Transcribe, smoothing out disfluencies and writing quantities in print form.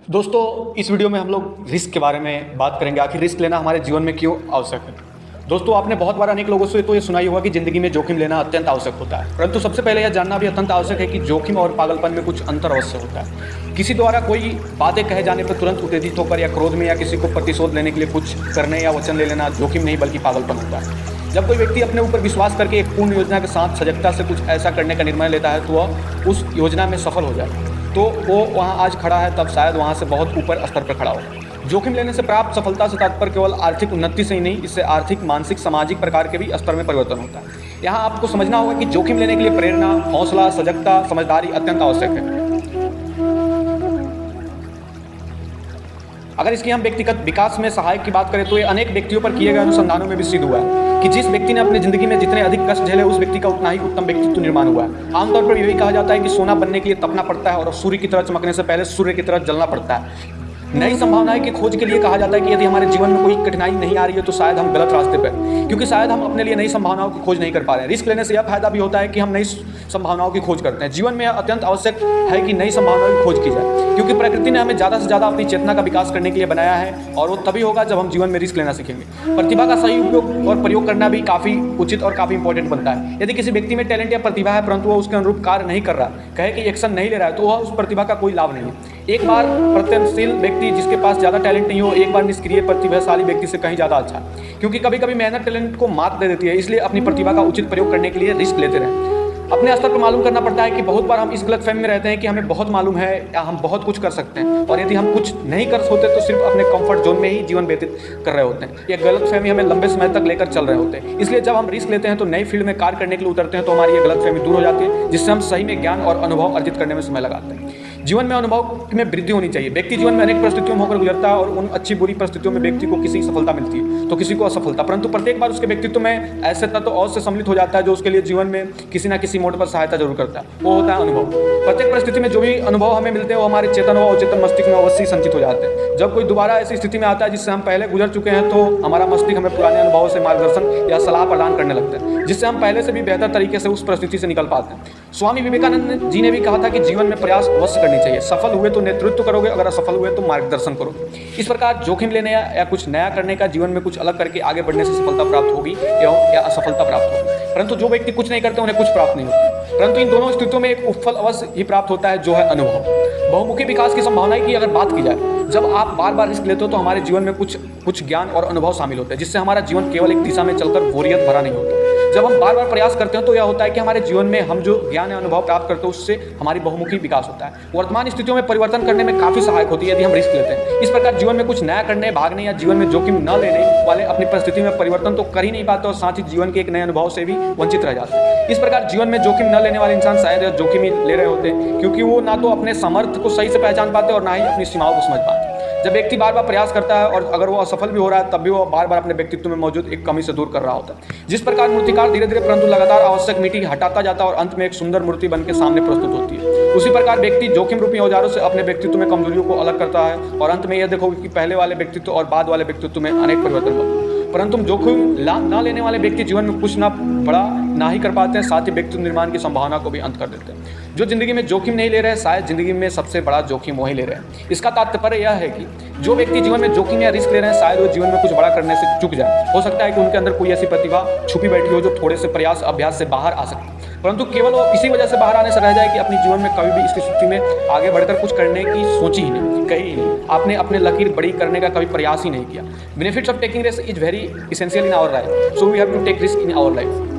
दोस्तों इस वीडियो में हम लोग रिस्क के बारे में बात करेंगे। आखिर रिस्क लेना हमारे जीवन में क्यों आवश्यक है। दोस्तों आपने बहुत बार अनेक लोगों से तो ये सुना ही होगा कि ज़िंदगी में जोखिम लेना अत्यंत आवश्यक होता है, परंतु सबसे पहले यह जानना भी अत्यंत आवश्यक है कि जोखिम और पागलपन में कुछ अंतर अवश्य होता है। किसी द्वारा कोई बातें कहे जाने पर तुरंत उत्तेजित होकर या क्रोध में या किसी को प्रतिशोध लेने के लिए कुछ करने या वचन ले लेना जोखिम नहीं बल्कि पागलपन होता है। जब कोई व्यक्ति अपने ऊपर विश्वास करके एक पूर्ण योजना के साथ सजगता से कुछ ऐसा करने का निर्णय लेता है तो वह उस योजना में सफल हो जाए, तो वो वहाँ आज खड़ा है तब शायद वहाँ से बहुत ऊपर स्तर पर खड़ा हो। जोखिम लेने से प्राप्त सफलता से तात्पर्य केवल आर्थिक उन्नति से ही नहीं, इससे आर्थिक, मानसिक, सामाजिक प्रकार के भी स्तर में परिवर्तन होता है। यहाँ आपको समझना होगा कि जोखिम लेने के लिए प्रेरणा, हौसला, सजगता, समझदारी अत्यंत आवश्यक है। अगर इसकी हम व्यक्तिगत विकास में सहायक की बात करें तो ये अनेक व्यक्तियों पर किए गए अनुसंधानों में भी सिद्ध हुआ है कि जिस व्यक्ति ने अपनी जिंदगी में जितने अधिक कष्ट झेले उस व्यक्ति का उतना ही उत्तम व्यक्तित्व निर्माण हुआ है। आमतौर पर यही कहा जाता है कि सोना बनने के लिए तपना पड़ता है और सूर्य की तरह चमकने से पहले सूर्य की तरह जलना पड़ता है। नई संभावनाएं की खोज के लिए कहा जाता है कि यदि हमारे जीवन में कोई कठिनाई नहीं आ रही है तो शायद हम गलत रास्ते पर, क्योंकि शायद हम अपने लिए नई संभावनाओं की खोज नहीं कर पा रहे हैं। रिस्क लेने से यह फायदा भी होता है कि हम नई संभावनाओं की खोज करते हैं। जीवन में अत्यंत आवश्यक है कि नई संभावनाओं की खोज की जाए, क्योंकि प्रकृति ने हमें ज़्यादा से ज़्यादा अपनी चेतना का विकास करने के लिए बनाया है और वो तभी होगा जब हम जीवन में रिस्क लेना सीखेंगे। प्रतिभा का सही उपयोग और प्रयोग करना भी काफ़ी उचित और काफ़ी इंपॉर्टेंट बनता है। यदि किसी व्यक्ति में टैलेंट या प्रतिभा है परंतु वह उसके अनुरूप कार्य नहीं कर रहा, कहे कि एक्शन नहीं ले रहा है, तो वह उस प्रतिभा का कोई लाभ नहीं है। एक बार प्रयत्नशील व्यक्ति जिसके पास ज़्यादा टैलेंट नहीं हो, एक बार निष्क्रिय प्रतिभाशाली व्यक्ति से कहीं ज़्यादा अच्छा, क्योंकि कभी कभी मेहनत टैलेंट को मात दे देती है। इसलिए अपनी प्रतिभा का उचित प्रयोग करने के लिए रिस्क लेते रहें। अपने स्तर पर मालूम करना पड़ता है कि बहुत बार हम इस गलतफहमी में रहते हैं कि हमें बहुत मालूम है या हम बहुत कुछ कर सकते हैं, और यदि हम कुछ नहीं कर होते तो सिर्फ अपने कंफर्ट जोन में ही जीवन व्यतीत कर रहे होते हैं। यह गलतफहमी हमें लंबे समय तक लेकर चल रहे होते हैं। इसलिए जब हम रिस्क लेते हैं तो नई फील्ड में कार्य करने के लिए उतरते हैं तो हमारी ये गलतफहमी दूर हो जाती है, जिससे हम सही में ज्ञान और अनुभव अर्जित करने में समय लगाते हैं। जीवन में अनुभव में वृद्धि होनी चाहिए। व्यक्ति जीवन में अनेक परिस्थितियों में होकर गुजरता है और उन अच्छी बुरी परिस्थितियों में व्यक्ति को किसी सफलता मिलती है तो किसी को असफलता, परंतु प्रत्येक बार उसके व्यक्तित्व में ऐसे तत्व और से सम्मिलित हो जाता है जो उसके लिए जीवन में किसी न किसी मोड पर सहायता जरूर करता है। वो होता है अनुभव। प्रत्येक परिस्थिति में जो भी अनुभव हमें मिलते हैं वो हमारे चेतन व अचेतन मस्तिष्क में अवश्य संचित हो जाते हैं। जब कोई दोबारा ऐसी स्थिति में आता है जिससे हम पहले गुजर चुके हैं तो हमारा मस्तिष्क हमें पुराने अनुभवों से मार्गदर्शन या सलाह प्रदान करने लगता है, जिससे हम पहले से भी बेहतर तरीके से उस परिस्थिति से निकल पाते हैं। स्वामी विवेकानंद जी ने भी कहा था कि जीवन में प्रयास अवश्य करनी चाहिए। सफल हुए तो नेतृत्व करोगे, अगर असफल हुए तो मार्गदर्शन करोगे। इस प्रकार जोखिम लेने या कुछ नया करने का, जीवन में कुछ अलग करके आगे बढ़ने से सफलता प्राप्त होगी या असफलता प्राप्त होगी। परंतु जो व्यक्ति कुछ नहीं करते उन्हें कुछ प्राप्त नहीं होता, परंतु इन दोनों स्थितियों में एक उपफल अवश्य ही प्राप्त होता है जो है अनुभव। बहुमुखी विकास की संभावनाएं की अगर बात की जाए, जब आप बार बार रिस्क लेते हो तो हमारे जीवन में कुछ ज्ञान और अनुभव शामिल होते हैं, जिससे हमारा जीवन केवल एक दिशा में चलकर बोरियत भरा नहीं होता। जब हम बार बार प्रयास करते हैं तो यह होता है कि हमारे जीवन में हम जो ज्ञान या अनुभव प्राप्त करते हैं उससे हमारी बहुमुखी विकास होता है। वर्तमान स्थितियों में परिवर्तन करने में काफ़ी सहायक होती है यदि हम रिस्क लेते हैं। इस प्रकार जीवन में कुछ नया करने, भागने या जीवन में जोखिम न लेने वाले अपनी परिस्थिति में परिवर्तन तो कर ही नहीं पाते और साथ ही जीवन के एक नए अनुभव से भी वंचित रह जाते हैं। इस प्रकार जीवन में जोखिम न लेने वाले इंसान शायद जोखिम ही ले रहे होते हैं, क्योंकि वो ना तो अपने सामर्थ्य को सही से पहचान पाते और ना ही अपनी सीमाओं को समझ पाते। जब व्यक्ति बार बार प्रयास करता है और अगर वो असफल भी हो रहा है तब भी वो बार बार अपने व्यक्तित्व में मौजूद एक कमी से दूर कर रहा होता है। जिस प्रकार मूर्तिकार धीरे धीरे परंतु लगातार आवश्यक मिट्टी हटाता जाता है और अंत में एक सुंदर मूर्ति बन के सामने प्रस्तुत होती है, उसी प्रकार व्यक्ति जोखिम रूपी औजारों से अपने व्यक्तित्व में कमजोरियों को अलग करता है और अंत में यह देखोगे कि पहले वाले व्यक्तित्व और बाद वाले व्यक्तित्व में अनेक परिवर्तन होते हैं। परंतु जोखिम न लेने वाले व्यक्ति जीवन में कुछ ना बड़ा ना ही कर पाते हैं, साथ ही व्यक्तित्व निर्माण की संभावना को भी अंत कर देते हैं। जो जिंदगी में जोखिम नहीं ले रहे हैं शायद जिंदगी में सबसे बड़ा जोखिम वही ले रहे हैं। इसका तात्पर्य यह है कि जो व्यक्ति जीवन में जोखिम या रिस्क ले रहे हैं शायद वो जीवन में कुछ बड़ा करने से चूक जाए। हो सकता है कि उनके अंदर कोई ऐसी प्रतिभा छुपी बैठी हो जो थोड़े से प्रयास अभ्यास से बाहर आ सकती है, परंतु केवल वो इसी वजह से बाहर आने से रह जाए कि अपने जीवन में कभी भी इस स्थिति में आगे बढ़कर कुछ करने की सोची ही नहीं, कही ही नहीं। आपने अपने लकीर बड़ी करने का कभी प्रयास ही नहीं किया। Benefits of taking risk is very essential in our life, so we have to take risk in our life.